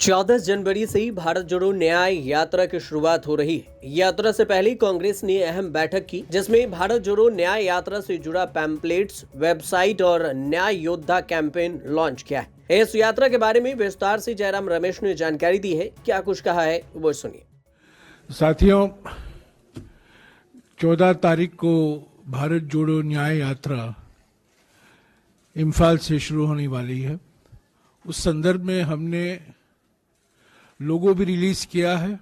14 जनवरी से ही भारत जोड़ो न्याय यात्रा की शुरुआत हो रही है। यात्रा से पहले कांग्रेस ने अहम बैठक की, जिसमें भारत जोड़ो न्याय यात्रा से जुड़ा पैम्पलेट्स, वेबसाइट और न्याय योद्धा कैंपेन लॉन्च किया है। इस यात्रा के बारे में विस्तार से जयराम रमेश ने जानकारी दी है। क्या कुछ कहा है वो सुनिए। साथियों, 14 तारीख को भारत जोड़ो न्याय यात्रा इम्फाल से शुरू होने वाली है। उस संदर्भ में हमने लोगो भी रिलीज किया है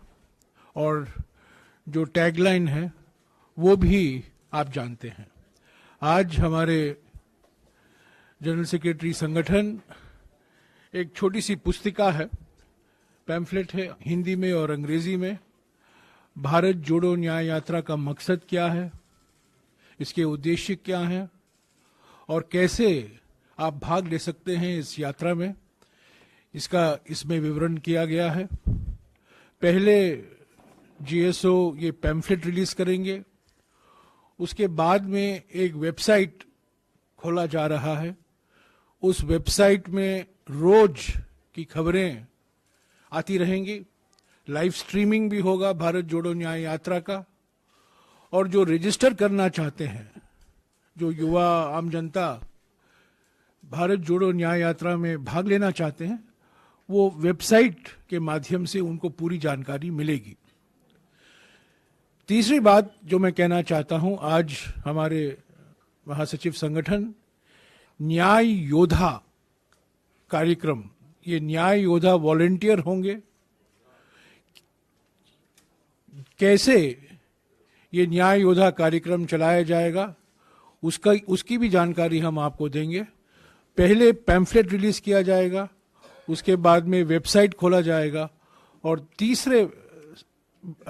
और जो टैगलाइन है वो भी आप जानते हैं। आज हमारे जनरल सेक्रेटरी संगठन एक छोटी सी पुस्तिका है, पैम्फलेट है, हिंदी में और अंग्रेजी में। भारत जोड़ो न्याय यात्रा का मकसद क्या है, इसके उद्देश्य क्या हैं और कैसे आप भाग ले सकते हैं इस यात्रा में, इसमें विवरण किया गया है। पहले जीएसओ ये पैम्फलेट रिलीज करेंगे, उसके बाद में एक वेबसाइट खोला जा रहा है। उस वेबसाइट में रोज की खबरें आती रहेंगी, लाइव स्ट्रीमिंग भी होगा भारत जोड़ो न्याय यात्रा का। और जो रजिस्टर करना चाहते हैं, जो युवा आम जनता भारत जोड़ो न्याय यात्रा में भाग लेना चाहते हैं, वो वेबसाइट के माध्यम से उनको पूरी जानकारी मिलेगी। तीसरी बात जो मैं कहना चाहता हूं, आज हमारे महासचिव संगठन न्याय योद्धा कार्यक्रम, ये न्याय योद्धा वॉलंटियर होंगे। कैसे ये न्याय योद्धा कार्यक्रम चलाया जाएगा उसकी भी जानकारी हम आपको देंगे। पहले पैम्फलेट रिलीज किया जाएगा, उसके बाद में वेबसाइट खोला जाएगा और तीसरे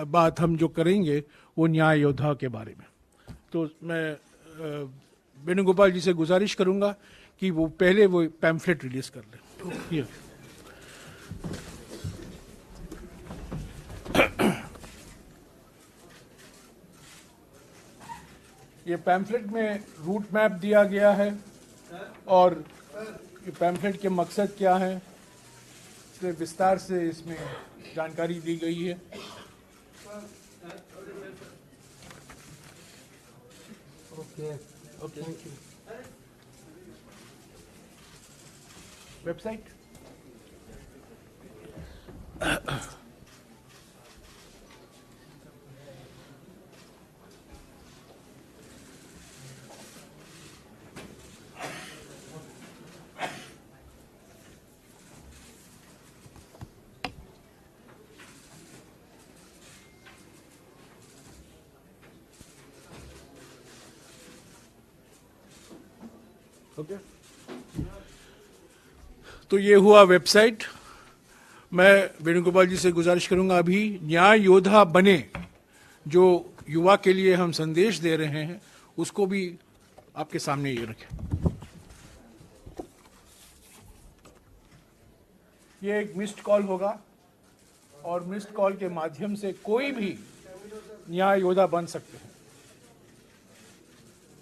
बात हम जो करेंगे वो न्याय योद्धा के बारे में। तो मैं वेणुगोपाल जी से गुजारिश करूंगा कि वो पहले वो पैम्फलेट रिलीज कर लें। ये पैम्फलेट में रूट मैप दिया गया है और ये पैम्फलेट के मकसद क्या है, इसलिए विस्तार से इसमें जानकारी दी गई है। Okay, thank you. Website okay. तो ये हुआ वेबसाइट। मैं वेणुगोपाल जी से गुजारिश करूंगा अभी न्याय योद्धा बने, जो युवा के लिए हम संदेश दे रहे हैं, उसको भी आपके सामने ये रखें। ये एक मिस्ड कॉल होगा और मिस्ड कॉल के माध्यम से कोई भी न्याय योद्धा बन सकते हैं।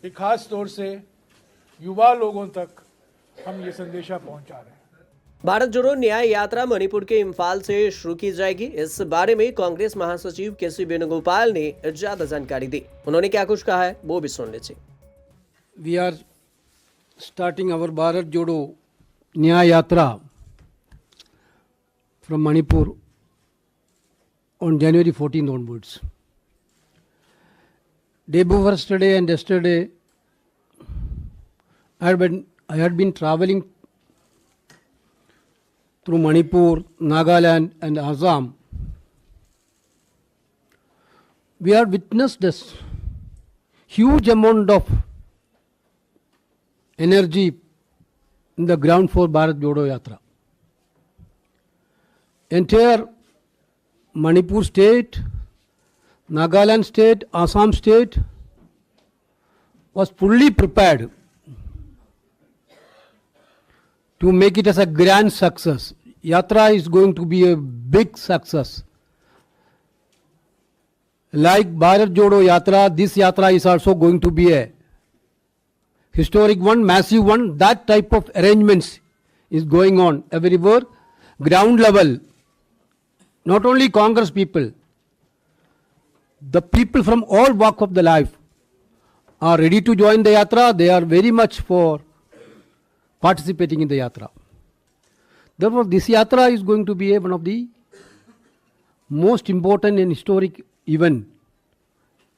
एक खास तौर से युवा लोगों तक हम ये संदेशा पहुंचा रहे हैं। भारत जोड़ो न्याय यात्रा मणिपुर के इम्फाल से शुरू की जाएगी। इस बारे में कांग्रेस महासचिव केसी वेणुगोपाल ने ज्यादा जानकारी दी। उन्होंने क्या कुछ कहा है वो भी सुन लीजिए। वी आर स्टार्टिंग अवर भारत जोड़ो न्याय यात्रा from Manipur on January 14 onwards. Day before yesterday and yesterday I had been traveling through Manipur, Nagaland and Assam. We have witnessed this huge amount of energy in the ground for Bharat Jodo Yatra. Entire Manipur state, Nagaland state, Assam state was fully prepared to make it as a grand success. Yatra is going to be a big success. Like Bharat Jodo Yatra, this Yatra is also going to be a historic one, massive one. That type of arrangements is going on everywhere. Ground level, not only Congress people, the people from all walk of the life are ready to join the yatra. They are very much for participating in the yatra. Therefore, this yatra is going to be one of the most important and historic event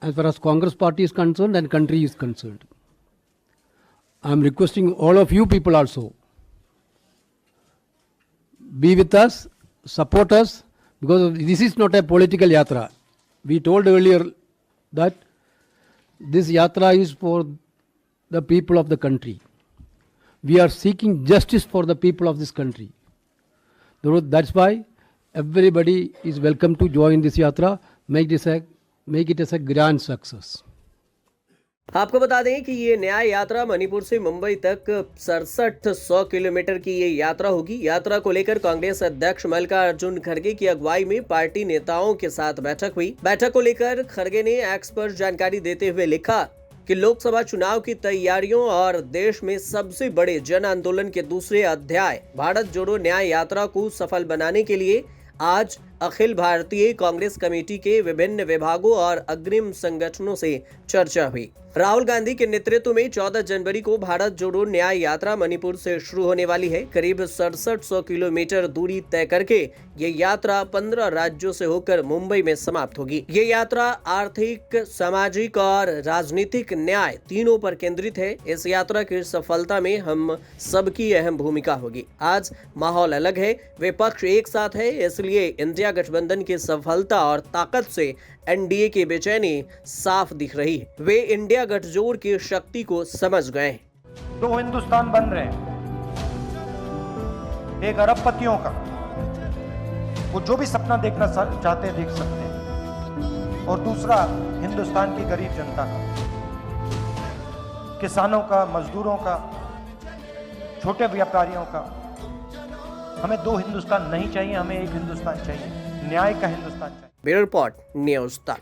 as far as Congress party is concerned and country is concerned. I am requesting all of you people also, be with us, support us, because this is not a political yatra. We told earlier that this yatra is for the people of the country. We are seeking justice for the people of this country. That's why everybody is welcome to join this yatra. Make it as a grand success. आपको बता दें कि ये न्याय यात्रा मणिपुर से मुंबई तक 6700 kilometre की ये यात्रा होगी। यात्रा को लेकर कांग्रेस अध्यक्ष मल्लिकार्जुन खड़गे की अगुवाई में पार्टी नेताओं के साथ बैठक हुई। बैठक को लेकर खड़गे ने एक्स पर जानकारी देते हुए लिखा कि लोकसभा चुनाव की तैयारियों और देश में सबसे बड़े जन आंदोलन के दूसरे अध्याय भारत जोड़ो न्याय यात्रा को सफल बनाने के लिए आज अखिल भारतीय कांग्रेस कमेटी के विभिन्न विभागों और अग्रिम संगठनों से चर्चा हुई। राहुल गांधी के नेतृत्व में 14 जनवरी को भारत जोड़ो न्याय यात्रा मणिपुर से शुरू होने वाली है। करीब 6700 किलोमीटर दूरी तय करके ये यात्रा 15 राज्यों से होकर मुंबई में समाप्त होगी। ये यात्रा आर्थिक, सामाजिक और राजनीतिक न्याय तीनों पर केंद्रित है। इस यात्रा की सफलता में हम सबकी अहम भूमिका होगी। आज माहौल अलग है, विपक्ष एक साथ है, इसलिए इंडिया गठबंधन की सफलता और ताकत से एनडीए की बेचैनी साफ दिख रही है। वे इंडिया गठजोड़ की शक्ति को समझ गए हैं। 2 हिंदुस्तान बन रहे हैं, एक अरबपतियों का, वो जो भी सपना देखना चाहते हैं देख सकते हैं, और दूसरा हिंदुस्तान की गरीब जनता का, किसानों का, मजदूरों का, छोटे व्यापारियों का। हमें 2 हिंदुस्तान नहीं चाहिए, हमें एक हिंदुस्तान चाहिए, न्याय का हिंदुस्तान चाहिए। ब्यूरो रिपोर्ट, न्यूज़ तक।